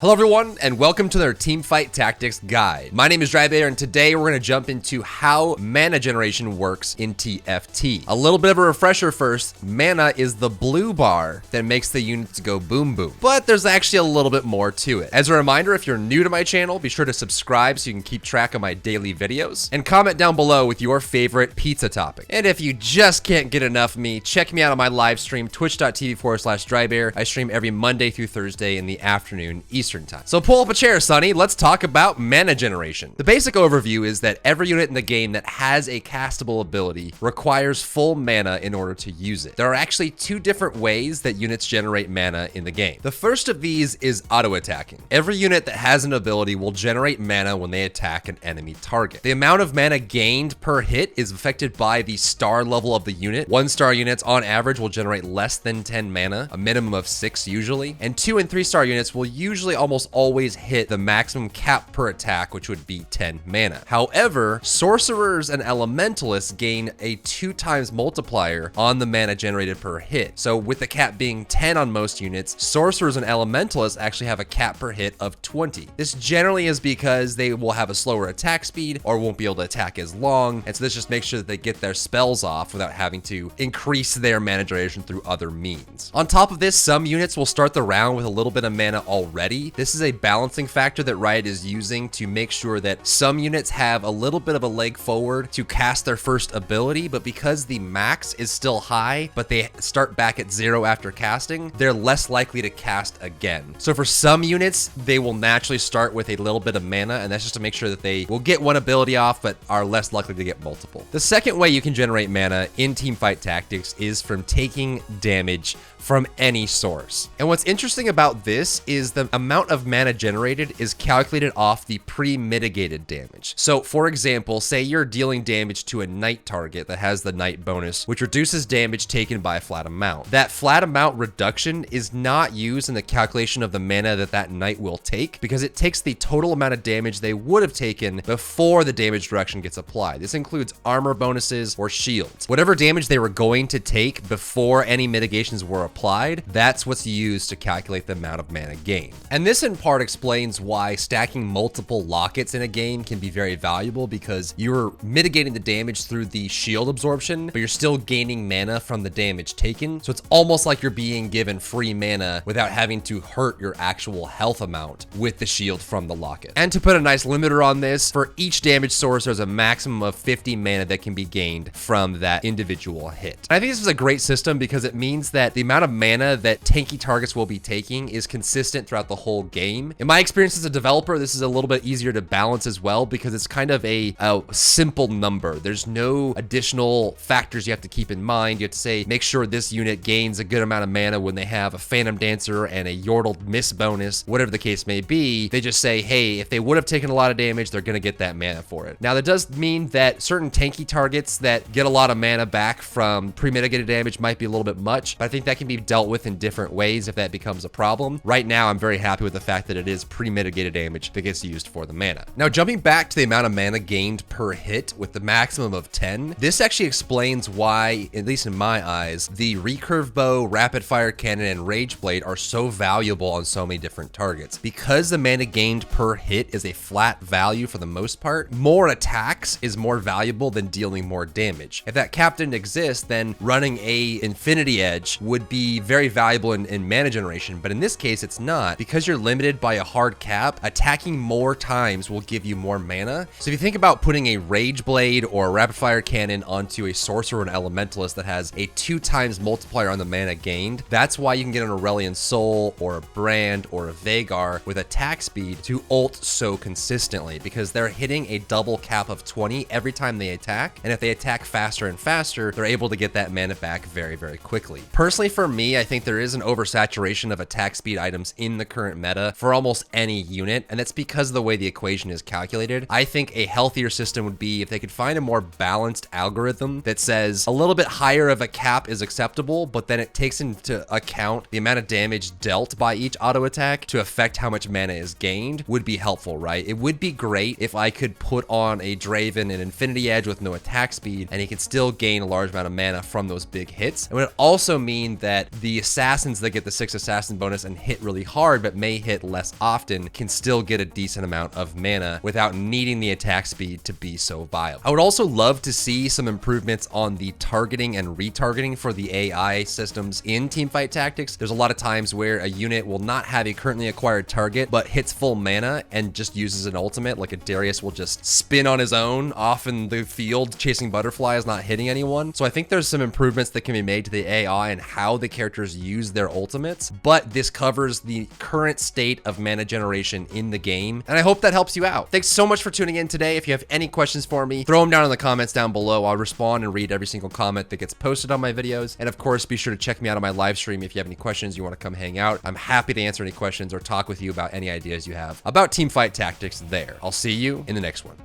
Hello everyone, and welcome to their Teamfight Tactics guide. My name is Drybear, and today we're going to jump into how mana generation works in TFT. A little bit of a refresher first, mana is the blue bar that makes the units go boom boom. But there's actually a little bit more to it. As a reminder, if you're new to my channel, be sure to subscribe so you can keep track of my daily videos, and comment down below with your favorite pizza topping. And if you just can't get enough of me, check me out on my live stream, twitch.tv/Drybear. I stream every Monday through Thursday in the afternoon Eastern time. So pull up a chair, Sonny. Let's talk about mana generation. The basic overview is that every unit in the game that has a castable ability requires full mana in order to use it. There are actually two different ways that units generate mana in the game. The first of these is auto-attacking. Every unit that has an ability will generate mana when they attack an enemy target. The amount of mana gained per hit is affected by the star level of the unit. 1-star units on average will generate less than 10 mana, a minimum of 6 usually, and 2 and 3-star units will usually almost always hit the maximum cap per attack, which would be 10 mana. However, Sorcerers and Elementalists gain a 2x multiplier on the mana generated per hit. So with the cap being 10 on most units, Sorcerers and Elementalists actually have a cap per hit of 20. This generally is because they will have a slower attack speed or won't be able to attack as long, and so this just makes sure that they get their spells off without having to increase their mana generation through other means. On top of this, some units will start the round with a little bit of mana already. This is a balancing factor that Riot is using to make sure that some units have a little bit of a leg forward to cast their first ability, but because the max is still high, but they start back at 0 after casting, they're less likely to cast again. So for some units, they will naturally start with a little bit of mana, and that's just to make sure that they will get one ability off, but are less likely to get multiple. The second way you can generate mana in Teamfight Tactics is from taking damage from any source. And what's interesting about this is the amount of mana generated is calculated off the pre-mitigated damage. So for example, say you're dealing damage to a knight target that has the knight bonus, which reduces damage taken by a flat amount. That flat amount reduction is not used in the calculation of the mana that knight will take, because it takes the total amount of damage they would have taken before the damage reduction gets applied. This includes armor bonuses or shields. Whatever damage they were going to take before any mitigations were applied, that's what's used to calculate the amount of mana gained. And this in part explains why stacking multiple lockets in a game can be very valuable, because you're mitigating the damage through the shield absorption, but you're still gaining mana from the damage taken. So it's almost like you're being given free mana without having to hurt your actual health amount with the shield from the locket. And to put a nice limiter on this, for each damage source, there's a maximum of 50 mana that can be gained from that individual hit. And I think this is a great system because it means that the amount of mana that tanky targets will be taking is consistent throughout the whole game. In my experience as a developer, this is a little bit easier to balance as well, because it's kind of a simple number. There's no additional factors you have to keep in mind. You have to say, make sure this unit gains a good amount of mana when they have a Phantom Dancer and a Yordle miss bonus, whatever the case may be. They just say, hey, if they would have taken a lot of damage, they're going to get that mana for it. Now, that does mean that certain tanky targets that get a lot of mana back from pre-mitigated damage might be a little bit much, but I think that can be dealt with in different ways if that becomes a problem. Right now, I'm very happy with the fact that it is pre-mitigated damage that gets used for the mana. Now, jumping back to the amount of mana gained per hit with the maximum of 10, this actually explains why, at least in my eyes, the recurve bow, rapid fire cannon, and rage blade are so valuable on so many different targets. Because the mana gained per hit is a flat value for the most part, more attacks is more valuable than dealing more damage. If that cap didn't exist, then running a infinity edge would be very valuable in mana generation, but in this case it's not. Because you're limited by a hard cap, attacking more times will give you more mana. So if you think about putting a rage blade or a rapid fire cannon onto a sorcerer or an elementalist that has a 2x multiplier on the mana gained, that's why you can get an Aurelion Soul or a Brand or a Vhagar with attack speed to ult so consistently, because they're hitting a double cap of 20 every time they attack, and if they attack faster and faster, they're able to get that mana back very, very quickly. Personally, for me, I think there is an oversaturation of attack speed items in the current meta for almost any unit, and that's because of the way the equation is calculated. I think a healthier system would be if they could find a more balanced algorithm that says a little bit higher of a cap is acceptable, but then it takes into account the amount of damage dealt by each auto attack to affect how much mana is gained would be helpful, right? It would be great if I could put on a Draven an Infinity Edge with no attack speed, and he could still gain a large amount of mana from those big hits. It would also mean that that the assassins that get the 6 assassin bonus and hit really hard but may hit less often can still get a decent amount of mana without needing the attack speed to be so viable. I would also love to see some improvements on the targeting and retargeting for the AI systems in Teamfight Tactics. There's a lot of times where a unit will not have a currently acquired target but hits full mana and just uses an ultimate, like a Darius will just spin on his own off in the field chasing butterflies, not hitting anyone. So I think there's some improvements that can be made to the AI and how the characters use their ultimates, but this covers the current state of mana generation in the game, and I hope that helps you out. Thanks so much for tuning in today. If you have any questions for me, throw them down in the comments down below. I'll respond and read every single comment that gets posted on my videos. And of course, be sure to check me out on my live stream if you have any questions, you want to come hang out. I'm happy to answer any questions or talk with you about any ideas you have about Teamfight Tactics there. I'll see you in the next one.